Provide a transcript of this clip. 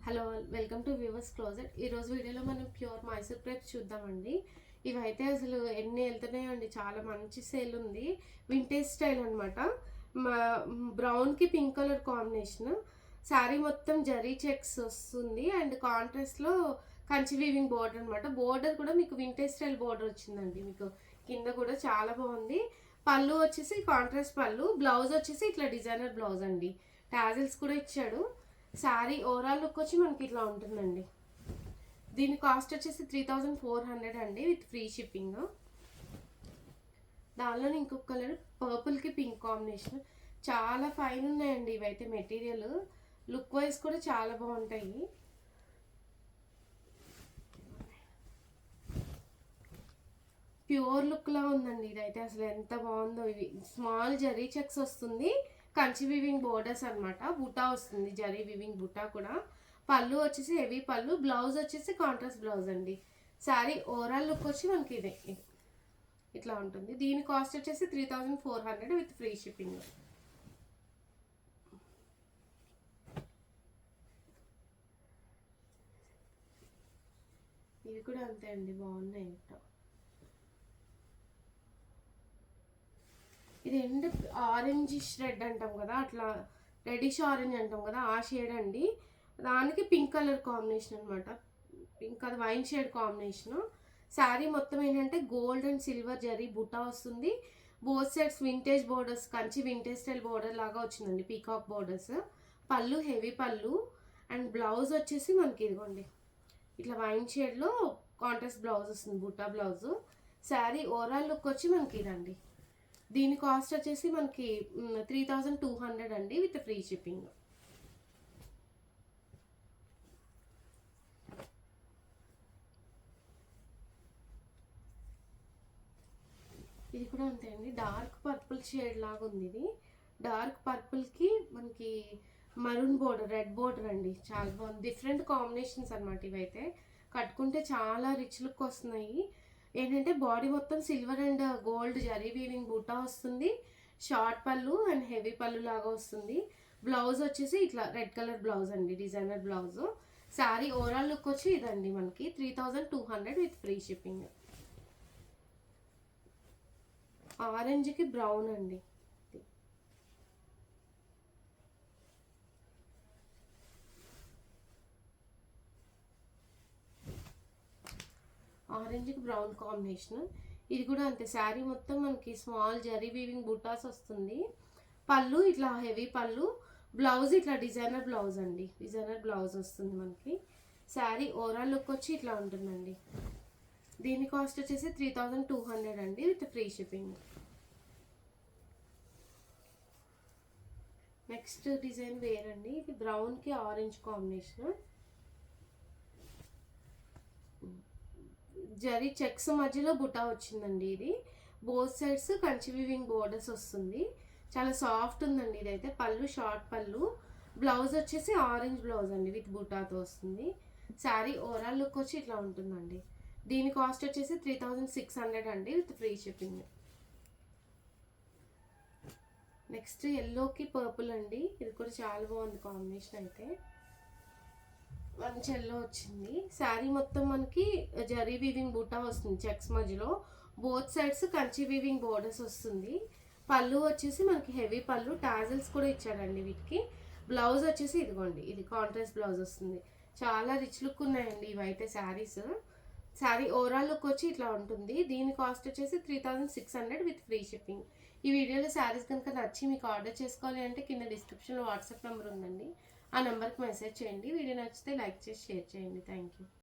Hello welcome to viewers closet. ఈరోజు వీడియోలో మనం ప్యూర్ మైసూర్ క్రేప్స్ చూద్దామండి. ఇవైతే అసలు ఎన్ని వెళ్తున్నాయండి, చాలా మంచి సేల్ ఉంది. వింటేజ్ స్టైల్ అనమాట. బ్రౌన్కి పింక్ కలర్ కాంబినేషన్. శారీ మొత్తం జరీ చెక్స్ వస్తుంది అండ్ కాంట్రాస్ట్లో కంచి వీవింగ్ బోర్డర్ అనమాట. బోర్డర్ కూడా మీకు వింటేజ్ స్టైల్ బోర్డర్ వచ్చిందండి. మీకు కింద కూడా చాలా బాగుంది. పళ్ళు వచ్చేసి కాంట్రాస్ట్ పళ్ళు, బ్లౌజ్ వచ్చేసి ఇట్లా డిజైనర్ బ్లౌజ్ అండి. టాజిల్స్ కూడా ఇచ్చాడు. శారీ ఓవరాల్ లుక్ వచ్చి మనకి ఇట్లా ఉంటుందండి. దీని కాస్ట్ వచ్చేసి 3400 అండి విత్ ఫ్రీ షిప్పింగ్. దానిలోనే ఇంకొక కలర్ పర్పుల్కి పింక్ కాంబినేషన్. చాలా ఫైన్ ఉన్నాయండి ఇవైతే. మెటీరియల్ లుక్ వైజ్ కూడా చాలా బాగుంటాయి. ప్యూర్ లుక్ లా ఉందండి ఇదైతే. అసలు ఎంత బాగుందో. ఇవి స్మాల్ జరీ చెక్స్ వస్తుంది, కంచి వివింగ్ బోర్డర్స్ అనమాట. బుటా వస్తుంది, జరీ వివింగ్ బుటా కూడా. పళ్ళు వచ్చేసి హెవీ పళ్ళు, బ్లౌజ్ వచ్చేసి కాంట్రాస్ట్ బ్లౌజ్ అండి. శారీ ఓవరాల్ లుక్ వచ్చి మనకి ఇదే ఇట్లా ఉంటుంది. దీని కాస్ట్ వచ్చేసి 3400 విత్ ఫ్రీ షిప్పింగ్. ఇవి కూడా అంతే అండి, బాగున్నాయి. ఇది ఎండ్ ఆరెంజిష్ రెడ్ అంటాం కదా, అట్లా రెడిష్ ఆరెంజ్ అంటాం కదా, ఆ షేడ్ అండి. దానికి పింక్ కలర్ కాంబినేషన్ అనమాట. పింక్ అది వైన్ షేడ్ కాంబినేషను. శారీ మొత్తం ఏంటంటే గోల్డ్ అండ్ సిల్వర్ జరీ బుటా వస్తుంది. Both sides vintage borders, Kanchi vintage style border లాగా వచ్చిందండి, పీకాక్ బోర్డర్స్. పళ్ళు హెవీ పళ్ళు అండ్ బ్లౌజ్ వచ్చేసి మనకి ఇదిగోండి ఇట్లా వైన్ షేడ్లో కాంట్రాస్ట్ బ్లౌజ్ వస్తుంది, బుటా బ్లౌజు. శారీ ఓవరాల్ లుక్ వచ్చి మనకి ఇదండి. దీని కాస్ట్ వచ్చేసి మనకి 3200 అండి విత్ ఫ్రీ షిప్పింగ్. ఇది కూడా అంతే అండి, డార్క్ పర్పుల్ షేడ్ లాగా ఉంది. ఇది డార్క్ పర్పుల్కి మనకి మరూన్ బోర్డర్, రెడ్ బోర్డర్ అండి. చాలా బాగుంది. డిఫరెంట్ కాంబినేషన్స్ అనమాట ఇవైతే. కట్టుకుంటే చాలా రిచ్ లుక్ వస్తున్నాయి. ఏంటంటే బాడీ మొత్తం silver and gold zari weaving బూటా వస్తుంది. షార్ట్ పళ్ళు అండ్ హెవీ పళ్ళు లాగా వస్తుంది. బ్లౌజ్ వచ్చేసి ఇట్లా రెడ్ కలర్ బ్లౌజ్ అండి, designer blouse. Sari overall look వచ్చి ఇదండి మనకి 3200 విత్ ఫ్రీ షిప్పింగ్. ఆరెంజ్కి బ్రౌన్ అండి. ఆరెంజ్కి బ్రౌన్ కాంబినేషన్. ఇది కూడా అంతే. శారీ మొత్తం మనకి స్మాల్ జరీ వీవింగ్ బుటాస్ వస్తుంది. పళ్ళు ఇట్లా హెవీ పళ్ళు, బ్లౌజ్ ఇట్లా డిజైనర్ బ్లౌజ్ అండి. డిజైనర్ బ్లౌజ్ వస్తుంది మనకి. శారీ ఓవరాల్ లుక్ వచ్చి ఇట్లా ఉంటుందండి. దీని కాస్ట్ వచ్చేసి 3200 అండి with free shipping. Next design వేరండి. ఇది బ్రౌన్కి ఆరెంజ్ కాంబినేషన్. జరీ చెక్స్ మధ్యలో బుటా వచ్చిందండి. ఇది both sides Kanchi weaving borders వస్తుంది. చాలా సాఫ్ట్ ఉందండి ఇదైతే. పళ్ళు షార్ట్ పళ్ళు, బ్లౌజ్ వచ్చేసి ఆరెంజ్ బ్లౌజ్ అండి విత్ బుటాతో వస్తుంది. శారీ ఓవరాల్ లుక్ వచ్చి ఇట్లా ఉంటుందండి. దీని కాస్ట్ వచ్చేసి 3600 అండి విత్ ఫ్రీ షిప్పింగ్. నెక్స్ట్ ఎల్లోకి పర్పుల్ అండి. ఇది కూడా చాలా బాగుంది కాంబినేషన్ అయితే. మంచి ఎల్లో వచ్చింది. శారీ మొత్తం మనకి జరీ వీవింగ్ బూటా వస్తుంది చెక్స్ మధ్యలో. Both sides Kanchi weaving borders వస్తుంది. పళ్ళు వచ్చేసి మనకి హెవీ పళ్ళు, టాజిల్స్ కూడా ఇచ్చాడండి వీటికి. బ్లౌజ్ వచ్చేసి ఇదిగోండి, ఇది కాంట్రాస్ట్ బ్లౌజ్ వస్తుంది. చాలా రిచ్ లుక్ ఉన్నాయండి ఇవైతే శారీస్. శారీ ఓవరాల్ లుక్ వచ్చి ఇట్లా ఉంటుంది. దీని కాస్ట్ వచ్చేసి 3600 విత్ ఫ్రీ షిప్పింగ్. ఈ వీడియోలో శారీస్ కనుక నచ్చి మీకు ఆర్డర్ చేసుకోవాలి అంటే కింద డిస్క్రిప్షన్లో వాట్సాప్ నెంబర్ ఉందండి, ఆ నెంబర్కి మెసేజ్ చేయండి. వీడియో నచ్చితే లైక్ చేసి షేర్ చేయండి. Thank you.